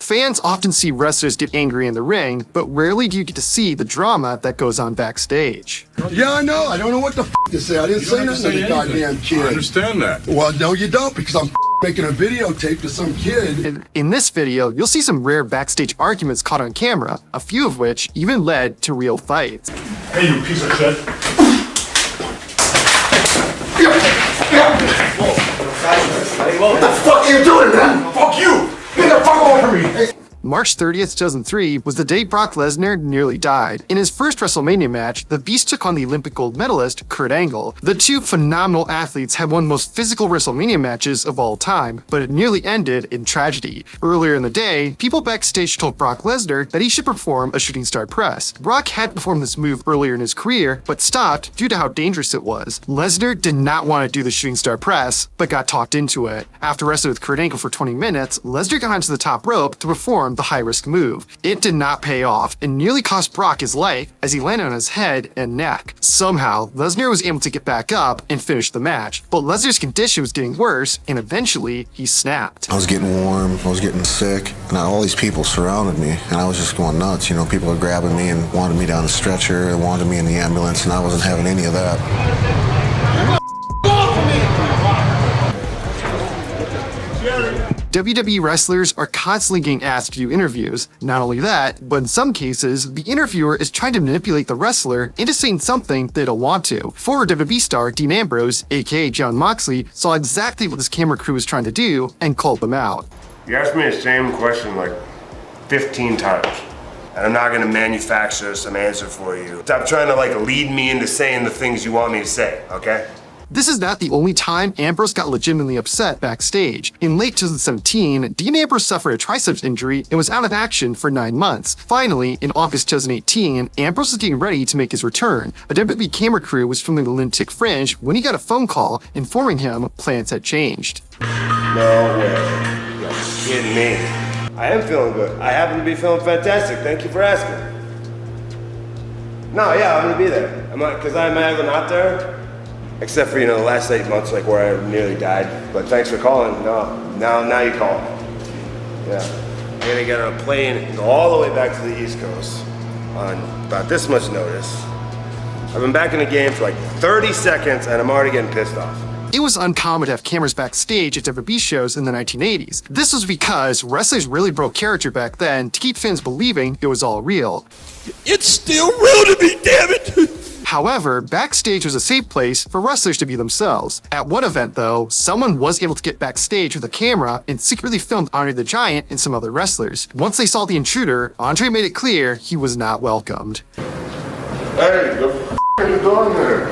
Fans often see wrestlers get angry in the ring, but rarely do you get to see the drama that goes on backstage. Yeah, I know. I don't know what the to say. I didn't say nothing to the goddamn kid. I understand that. Well, no, you don't, because I'm making a videotape to some kid. In this video, you'll see some rare backstage arguments caught on camera, a few of which even led to real fights. Hey, you piece of shit. What the fuck are you doing, man? Fuck you! Get the fuck away from me! March 30th, 2003 was the day Brock Lesnar nearly died. In his first WrestleMania match, the Beast took on the Olympic gold medalist, Kurt Angle. The two phenomenal athletes had one of the most physical WrestleMania matches of all time, but it nearly ended in tragedy. Earlier in the day, people backstage told Brock Lesnar that he should perform a shooting star press. Brock had performed this move earlier in his career, but stopped due to how dangerous it was. Lesnar did not want to do the shooting star press, but got talked into it. After wrestling with Kurt Angle for 20 minutes, Lesnar got onto the top rope to perform the high-risk move. It did not pay off and nearly cost Brock his life as he landed on his head and neck. Somehow, Lesnar was able to get back up and finish the match, but Lesnar's condition was getting worse and eventually he snapped. I was getting warm, I was getting sick, and all these people surrounded me and I was just going nuts. You know, people were grabbing me and wanted me down the stretcher and wanted me in the ambulance, and I wasn't having any of that. WWE wrestlers are constantly getting asked to do interviews. Not only that, but in some cases, the interviewer is trying to manipulate the wrestler into saying something they don't want to. Former WWE star Dean Ambrose, aka Jon Moxley, saw exactly what this camera crew was trying to do and called them out. You asked me the same question like 15 times, and I'm not gonna manufacture some answer for you. Stop trying to lead me into saying the things you want me to say, okay? This is not the only time Ambrose got legitimately upset backstage. In late 2017, Dean Ambrose suffered a triceps injury and was out of action for 9 months. Finally, in August 2018, Ambrose was getting ready to make his return. A WWE camera crew was filming the Lunatic Fringe when he got a phone call informing him plans had changed. No way. You're kidding me. I am feeling good. I happen to be feeling fantastic. Thank you for asking. No, yeah, I'm gonna be there. Because I'm either not there, except for, the last 8 months, where I nearly died. But thanks for calling. No, now you call. Yeah. I'm gonna get on a plane and go all the way back to the East Coast on about this much notice. I've been back in the game for 30 seconds and I'm already getting pissed off. It was uncommon to have cameras backstage at WWE shows in the 1980s. This was because wrestlers really broke character back then to keep fans believing it was all real. It's still real to me, damn it! However, backstage was a safe place for wrestlers to be themselves. At one event, though, someone was able to get backstage with a camera and secretly filmed Andre the Giant and some other wrestlers. Once they saw the intruder, Andre made it clear he was not welcomed. Hey, the f*** are you doing there?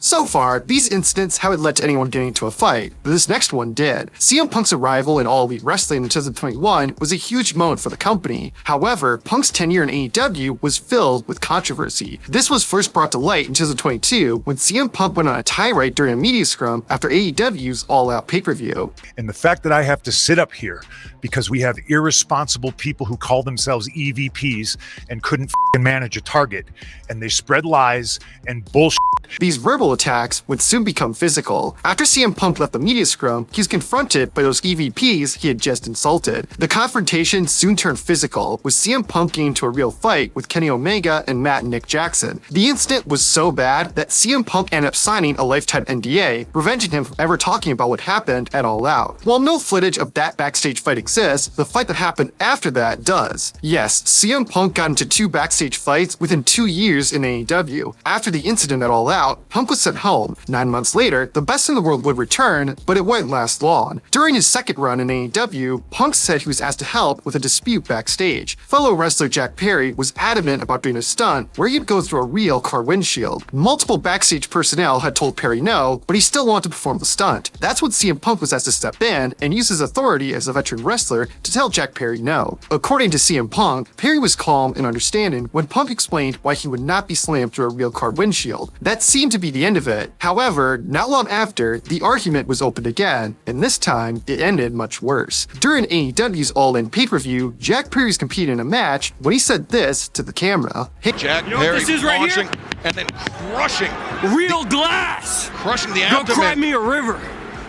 So far, these incidents haven't led to anyone getting into a fight, but this next one did. CM Punk's arrival in All Elite Wrestling in 2021 was a huge moment for the company. However, Punk's tenure in AEW was filled with controversy. This was first brought to light in 2022 when CM Punk went on a tirade during a media scrum after AEW's All Out pay-per-view. And the fact that I have to sit up here because we have irresponsible people who call themselves EVPs and couldn't manage a target, and they spread lies and bullshit. These verbal attacks would soon become physical. After CM Punk left the media scrum, he was confronted by those EVPs he had just insulted. The confrontation soon turned physical, with CM Punk getting into a real fight with Kenny Omega and Matt and Nick Jackson. The incident was so bad that CM Punk ended up signing a lifetime NDA, preventing him from ever talking about what happened at All Out. While no footage of that backstage fight exists, the fight that happened after that does. Yes, CM Punk got into 2 backstage fights within 2 years in AEW. After the incident at All Out, Punk was sent home. 9 months later, the best in the world would return, but it wouldn't last long. During his second run in AEW, Punk said he was asked to help with a dispute backstage. Fellow wrestler Jack Perry was adamant about doing a stunt where he'd go through a real car windshield. Multiple backstage personnel had told Perry no, but he still wanted to perform the stunt. That's when CM Punk was asked to step in and use his authority as a veteran wrestler to tell Jack Perry no. According to CM Punk, Perry was calm and understanding when Punk explained why he would not be slammed through a real car windshield. That seemed to be the end of it. However, not long after, the argument was opened again, and this time, it ended much worse. During AEW's All In pay-per-view, Jack Perry was competing in a match when he said this to the camera. Hey, Jack you know Perry what this is right launching here? and then crushing Real glass! the Go abdomen. cry me a river.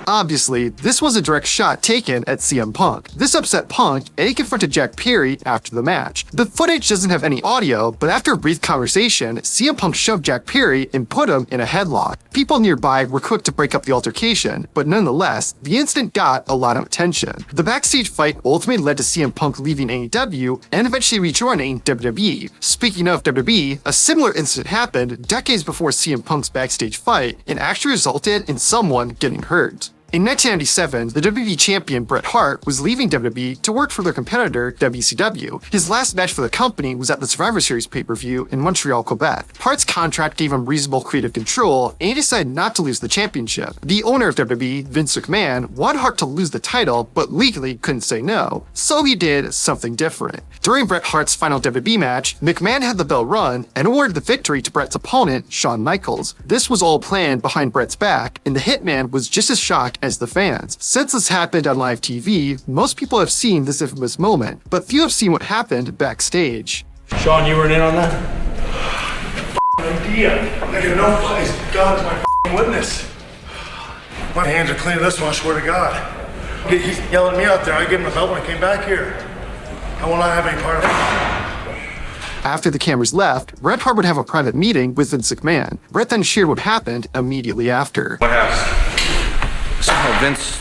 Obviously, this was a direct shot taken at CM Punk. This upset Punk, and he confronted Jack Perry after the match. The footage doesn't have any audio, but after a brief conversation, CM Punk shoved Jack Perry and put him in a headlock. People nearby were quick to break up the altercation, but nonetheless, the incident got a lot of attention. The backstage fight ultimately led to CM Punk leaving AEW and eventually rejoining WWE. Speaking of WWE, a similar incident happened decades before CM Punk's backstage fight and actually resulted in someone getting hurt. In 1997, the WWE champion Bret Hart was leaving WWE to work for their competitor WCW. His last match for the company was at the Survivor Series pay-per-view in Montreal, Quebec. Hart's contract gave him reasonable creative control, and he decided not to lose the championship. The owner of WWE, Vince McMahon, wanted Hart to lose the title, but legally couldn't say no. So he did something different. During Bret Hart's final WWE match, McMahon had the bell run and awarded the victory to Bret's opponent, Shawn Michaels. This was all planned behind Bret's back, and the Hitman was just as shocked as the fans. Since this happened on live TV, most people have seen this infamous moment, but few have seen what happened backstage. Shawn, you weren't in on that? Idea. Nigga, no place. God's my witness. My hands are clean. This one, I swear to God. He's yelling at me out there. I gave him the belt when I came back here. I will not have any part of it. After the cameras left, Bret Hart would have a private meeting with Vince McMahon. Bret then shared what happened immediately after. What happened? Somehow Vince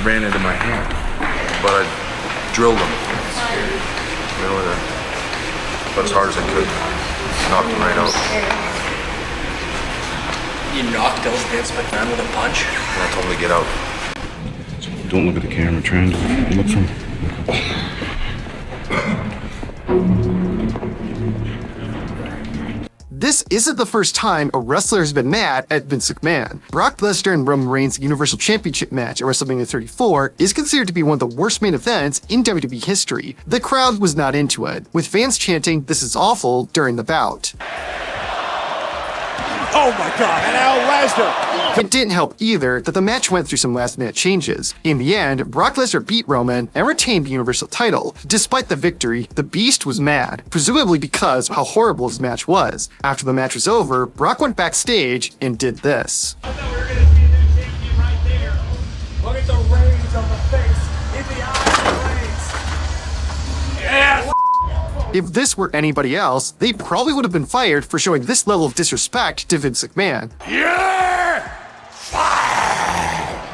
ran into my hand, but I drilled him. Middle of the, about as hard as I could. Knocked him right out. You knocked out Vince McMahon with a punch? And I told him to get out. Don't look at the camera, try and look from... This isn't the first time a wrestler has been mad at Vince McMahon. Brock Lesnar and Roman Reigns' Universal Championship match at WrestleMania 34 is considered to be one of the worst main events in WWE history. The crowd was not into it, with fans chanting "This is awful" during the bout. Oh my God, and now Lesnar. It didn't help either that the match went through some last-minute changes. In the end, Brock Lesnar beat Roman and retained the Universal title. Despite the victory, the Beast was mad, presumably because of how horrible his match was. After the match was over, Brock went backstage and did this. I thought we were going to see that champion right there. Look at the rage on the face, in the eyes, the rage. Yes! If this were anybody else, they probably would have been fired for showing this level of disrespect to Vince McMahon. Yeah!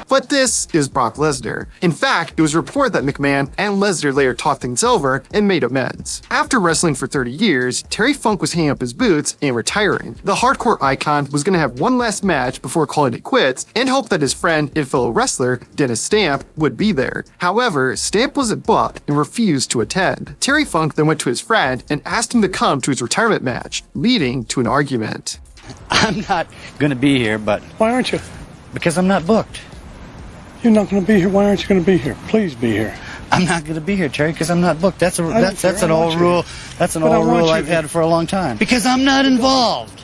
But this is Brock Lesnar. In fact, it was reported that McMahon and Lesnar later talked things over and made amends. After wrestling for 30 years, Terry Funk was hanging up his boots and retiring. The hardcore icon was going to have one last match before calling it quits and hoped that his friend and fellow wrestler, Dennis Stamp, would be there. However, Stamp wasn't booked and refused to attend. Terry Funk then went to his friend and asked him to come to his retirement match, leading to an argument. I'm not going to be here, but... Why aren't you? Because I'm not booked. You're not going to be here. Why aren't you going to be here? Please be here. I'm not going to be here, Terry, because I'm not booked. That's an old rule. That's an old rule I've had for a long time. Because I'm not involved.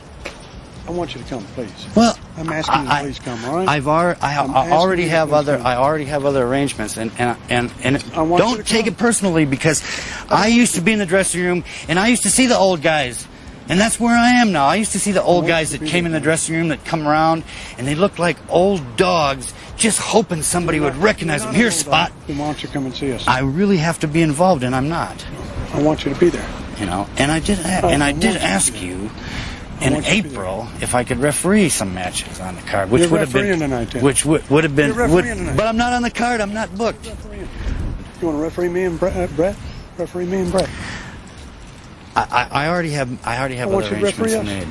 I want you to come, please. Well, I'm asking you to please come, all right? I already have other arrangements, and don't take it personally, because I used to be in the dressing room and I used to see the old guys. And that's where I am now. I used to see the old guys that came in the dressing room that come around, and they looked like old dogs, just hoping somebody would recognize them. Here, Spot. Then why don't you come and see us? I really have to be involved, and I'm not. I want you to be there. You know, and I did ask you in April if I could referee some matches on the card, which would have been, would have been. But I'm not on the card. I'm not booked. You want to referee me and Brett? Referee me and Brett. I already have other arrangements made,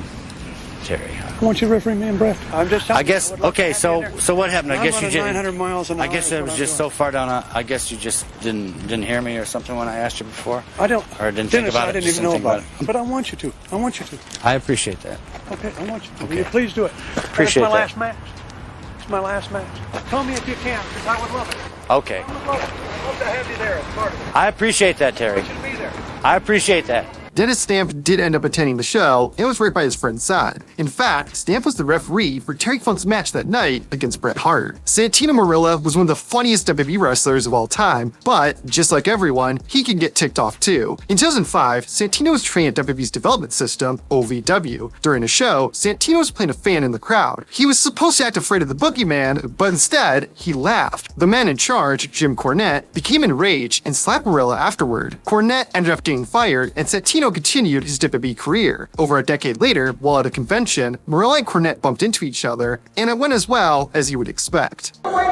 Terry. I want you to referee me and Brett. I'm just telling I guess. Okay, so what happened? I guess you just. 900 miles an hour. I guess I was just so far down. I guess you just didn't hear me or something when I asked you before. I don't. Or didn't Dennis, think about I it. didn't even know about it. But I want you to. I want you to. I appreciate that. Okay, I want you to. Okay. Will you please do it? Appreciate that. That's my last match. It's my last match. Tell me if you can, because I would love it. Okay. I would love it. I'd love to have you there as part of it. I appreciate that, Terry. I want you to be there. I appreciate that. Dennis Stamp did end up attending the show and was right by his friend's side. In fact, Stamp was the referee for Terry Funk's match that night against Bret Hart. Santino Marella was one of the funniest WWE wrestlers of all time, but just like everyone, he can get ticked off too. In 2005, Santino was trained at WWE's development system, OVW. During a show, Santino was playing a fan in the crowd. He was supposed to act afraid of the boogeyman, but instead, he laughed. The man in charge, Jim Cornette, became enraged and slapped Marella afterward. Cornette ended up getting fired, and Santino continued his WWE career. Over a decade later, while at a convention, Marella and Cornette bumped into each other, and it went as well as you would expect. Wait